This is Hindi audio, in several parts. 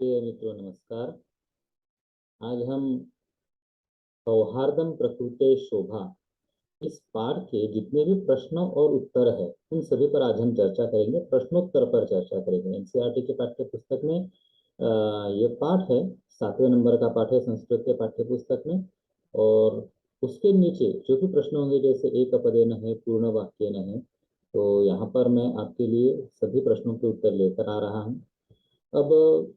प्रिय मित्रों नमस्कार। आज हम सौहार्दम प्रकृते शोभा इस पाठ के जितने भी प्रश्न और उत्तर है उन सभी पर आज हम चर्चा करेंगे। प्रश्नोत्तर पर चर्चा करेंगे। एनसीईआरटी के पाठ्य पुस्तक में ये पाठ है। 7वें नंबर का पाठ है संस्कृत के पाठ्य पुस्तक में। और उसके नीचे जो भी प्रश्न होंगे जैसे एक अपदेन है, पूर्ण वाक्य न है, तो यहाँ पर मैं आपके लिए सभी प्रश्नों के उत्तर लेकर आ रहा हूँ। अब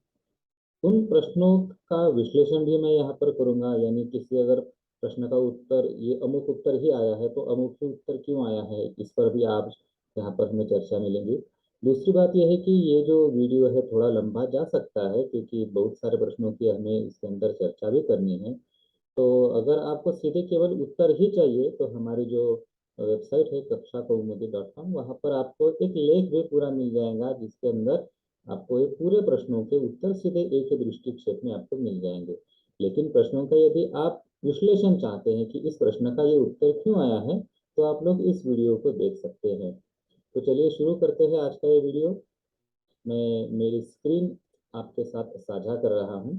उन प्रश्नों का विश्लेषण भी मैं यहाँ पर करूंगा, यानी किसी अगर प्रश्न का उत्तर ये अमुक उत्तर ही आया है तो अमुक ही उत्तर क्यों आया है, इस पर भी आप यहाँ पर हमें चर्चा मिलेंगी। दूसरी बात यह है कि ये जो वीडियो है थोड़ा लंबा जा सकता है क्योंकि बहुत सारे प्रश्नों की हमें इसके अंदर चर्चा भी करनी है। तो अगर आपको सीधे केवल उत्तर ही चाहिए तो हमारी जो वेबसाइट है कक्षाकौमुदी.com, वहाँ पर आपको एक लेख भी पूरा मिल जाएगा जिसके अंदर आपको ये पूरे प्रश्नों के उत्तर सीधे एक ही दृष्टिक्षेप में आपको मिल जाएंगे। लेकिन प्रश्नों का यदि आप विश्लेषण चाहते हैं कि इस प्रश्न का ये उत्तर क्यों आया है, तो आप लोग इस वीडियो को देख सकते हैं। तो चलिए शुरू करते हैं आज का ये वीडियो। मैं मेरी स्क्रीन आपके साथ साझा कर रहा हूँ।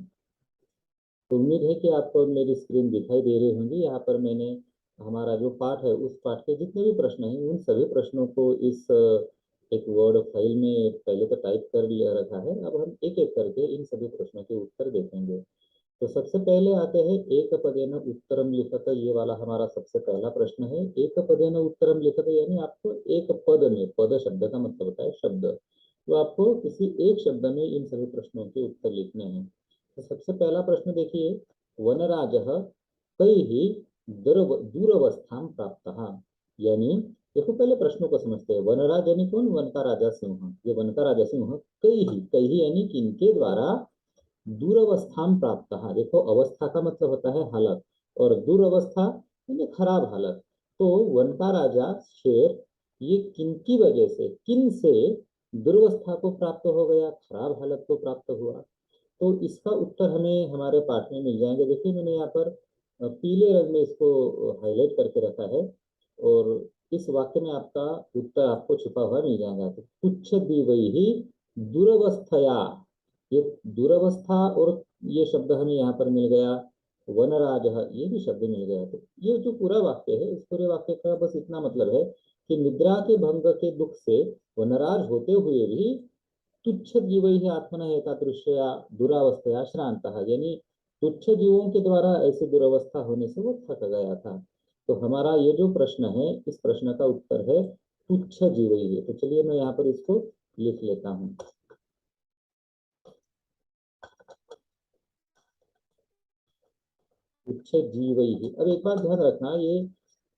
तो उम्मीद है कि आपको मेरी स्क्रीन दिखाई दे रही होंगी। यहाँ पर मैंने हमारा जो पाठ है उस पाठ के जितने भी प्रश्न हैं उन सभी प्रश्नों को इस एक वर्ड फाइल में पहले तो टाइप कर लिया रखा है। अब हम एक एक करके इन सभी प्रश्नों के उत्तर देखेंगे। तो सबसे पहले आते हैं एक पदेन उत्तरम लिखत। ये वाला हमारा सबसे पहला प्रश्न है। एक पदेन उत्तरम लिखत यानी आपको एक पद में, पद शब्द का मतलब होता है शब्द, तो आपको किसी एक शब्द में इन सभी प्रश्नों के उत्तर लिखने हैं। तो सबसे पहला प्रश्न देखिए, वनराज कई दूरवस्था प्राप्त। यानी देखो पहले प्रश्नों को समझते हैं। वनराज यानी कौन? वन का राजा सिंह। ये वन का राजा सिंह कई ही यानी किनके द्वारा दूरवस्था प्राप्त। देखो अवस्था का मतलब होता है हालत, और दुरवस्था यानी खराब हालत। तो वन का राजा शेर ये किन की वजह से, किन से दुर्वस्था को प्राप्त हो गया, खराब हालत को प्राप्त हुआ। तो इसका उत्तर हमें हमारे पाठ में मिल जाएंगे। देखिए मैंने यहाँ पर पीले रंग में इसको हाईलाइट करके रखा है, और इस वाक्य में आपका उत्तर आपको छुपा हुआ मिल जाएगा। तो तुच्छ दिवई ही दुरवस्थया, ये दुरवस्था और ये शब्द हमें यहाँ पर मिल गया। वनराज ये भी शब्द मिल गया। तो ये जो पूरा वाक्य है, इस पूरे वाक्य का बस इतना मतलब है कि निद्रा के भंग के दुख से वनराज होते हुए भी तुच्छ जीव ही आत्मन एतादृशया दुरावस्थया श्रांत, यानी तुच्छ जीवों के द्वारा ऐसी दुरावस्था होने से वो थक गया था। तो हमारा ये जो प्रश्न है इस प्रश्न का उत्तर है तुच्छ जीव ही। तो चलिए मैं यहाँ पर इसको लिख लेता हूँ। तुच्छ जीव ही। अब एक बात ध्यान रखना, ये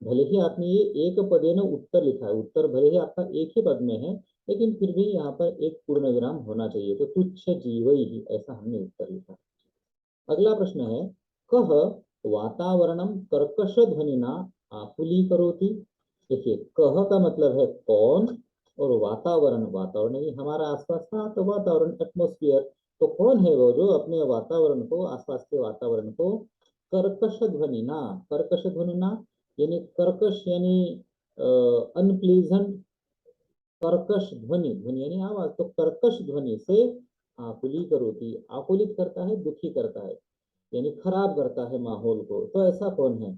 भले ही आपने ये एक पदे न उत्तर लिखा है, उत्तर भले ही आपका एक ही पद में है, लेकिन फिर भी यहाँ पर एक पूर्ण विराम होना चाहिए। तो तुच्छ जीव ही ऐसा हमने उत्तर लिखा। अगला प्रश्न है, कह वातावरणम कर्कश ध्वनिना आकुली करोति। देखिए कह का मतलब है कौन, और वातावरण, वातावरण ये हमारा आसपास का तो वातावरण एटमोस्फियर। तो कौन है वो जो अपने वातावरण को, आसपास के वातावरण को कर्कश ध्वनि ना, कर्कश ध्वनि ना यानी कर्कश यानी अनप्लीजेंट, कर्कश ध्वनि, ध्वनि यानी आवाज, तो कर्कश ध्वनि से आकुली करोति, आकुलित करता है, दुखी करता है, यानी खराब करता है माहौल को। तो ऐसा कौन है?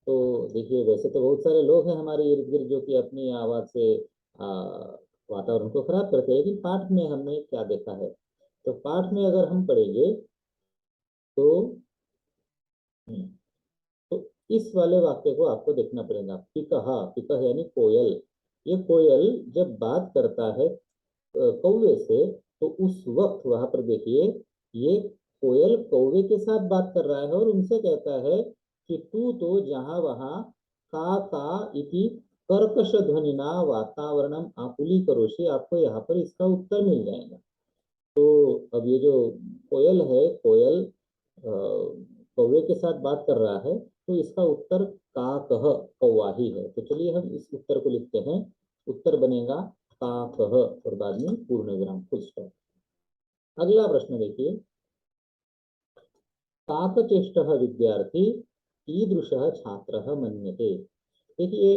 तो देखिए वैसे तो बहुत सारे लोग हैं हमारे इर्द गिर्द जो कि अपनी आवाज से वातावरण को खराब करते हैं, लेकिन पाठ में हमने क्या देखा है? तो पाठ में अगर हम पढ़ेंगे तो तो इस वाले वाक्य को आपको देखना पड़ेगा। पिकहा, पिकह यानी कोयल। ये कोयल जब बात करता है कौवे से, तो उस वक्त वहां पर देखिए ये कोयल कौवे के साथ बात कर रहा है और उनसे कहता है कि तू तो जहां वहां का इति कर्कश ध्वनिना वातावरणम आकुली करोशी। आपको यहाँ पर इसका उत्तर मिल जाएगा। तो अब ये जो कोयल है, कोयल कौवे के साथ बात कर रहा है, तो इसका उत्तर का कह, कौवा ही है। तो चलिए हम इस उत्तर को लिखते हैं। उत्तर बनेगा का कह और बाद में पूर्ण विराम, फुल स्टॉप। अगला प्रश्न देखिए, काकचेष्ट विद्यार्थी कीदृश छात्र मन्यते। देखिए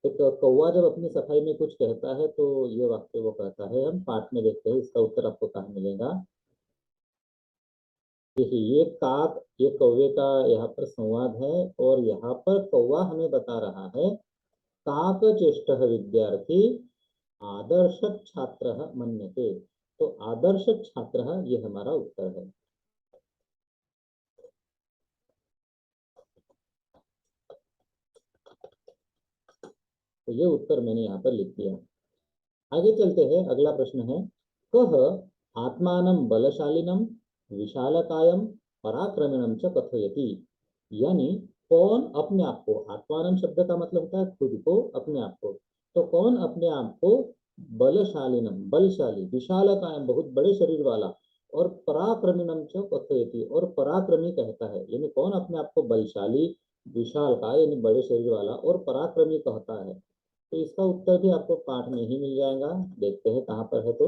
एक कौवा जब अपनी सफाई में कुछ कहता है तो ये वाक्य वो कहता है। हम पाठ में देखते हैं इसका उत्तर आपको कहाँ मिलेगा। देखिए ये काक, ये कौवे का यहाँ पर संवाद है, और यहाँ पर कौवा हमें बता रहा है काक चेष्ट विद्यार्थी आदर्श छात्र मन्यते। तो आदर्श छात्र ये हमारा उत्तर है। तो ये उत्तर मैंने यहाँ पर लिख दिया। आगे चलते हैं, अगला प्रश्न है कह आत्मानं बलशालिनं विशालकायं पराक्रमिणं च कथयति। यानी कौन अपने आप को, आत्मानं शब्द का मतलब होता है खुद को, अपने आप को, तो कौन अपने आप को बलशालिनम, बलशाली, विशालकायं, बहुत बड़े शरीर वाला, और पराक्रमिणम च कथयति, और पराक्रमी कहता है। यानी कौन अपने आप को बलशाली, विशाल का यानी बड़े शरीर वाला, और पराक्रमी कहता है। तो इसका उत्तर भी आपको पाठ में ही मिल जाएगा। देखते हैं कहाँ पर है। तो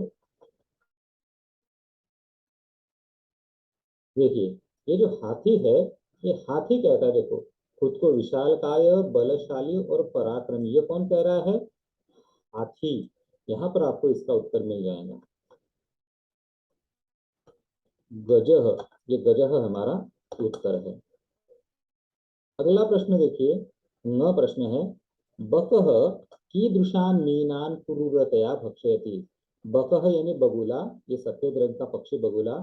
देखिए ये जो हाथी है, ये हाथी कहता है, देखो, खुद को विशालकाय, बलशाली और पराक्रमी, ये कौन कह रहा है? हाथी। यहाँ पर आपको इसका उत्तर मिल जाएगा। गजह, ये गजह हमारा उत्तर है। अगला प्रश्न देखिए, न प्रश्न है बकह कीदृशान मीनान क्रूरतया भक्षयति। बकह यानी बगुला, ये सफेद रंग का पक्षी बगुला,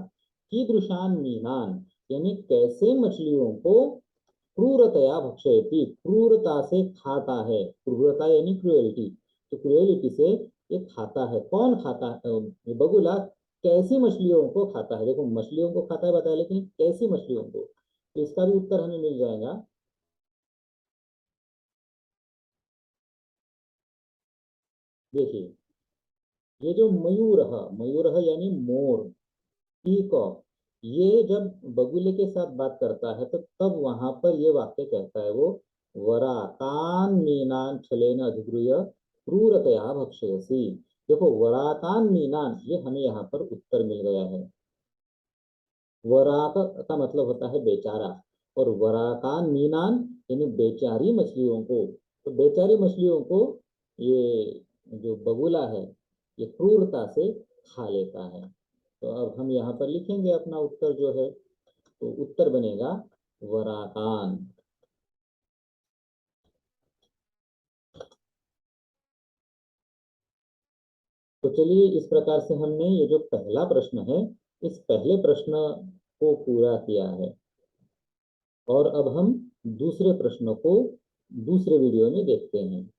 कीदृशान मीनान यानी कैसे मछलियों को क्रूरतया भक्षयति, क्रूरता से खाता है। क्रूरता यानी क्रुएलिटी, तो क्रुएलिटी से ये खाता है। कौन खाता है? ये बगुला कैसी मछलियों को खाता है? देखो मछलियों को खाता है बताया, लेकिन कैसी मछलियों को, तो इसका भी उत्तर हमें मिल जाएगा। देखिए ये जो मयूर है, मयूर है यानी मोर, पीकॉक, ये जब बगुले के साथ बात करता है तो तब वहां पर ये वाक्य कहता है वो, वरा तान मीनान छलेन अधिगृह्य क्रूरतया भक्षयसी। देखो वराकान मीनान, ये हमें यहाँ पर उत्तर मिल गया है। वराक का मतलब होता है बेचारा, और वराकान मीनान यानी बेचारी मछलियों को। तो बेचारी मछलियों को ये जो बगुला है ये क्रूरता से खा लेता है। तो अब हम यहाँ पर लिखेंगे अपना उत्तर जो है, तो उत्तर बनेगा वराकान। तो चलिए इस प्रकार से हमने ये जो पहला प्रश्न है, इस पहले प्रश्न को पूरा किया है, और अब हम दूसरे प्रश्नों को दूसरे वीडियो में देखते हैं।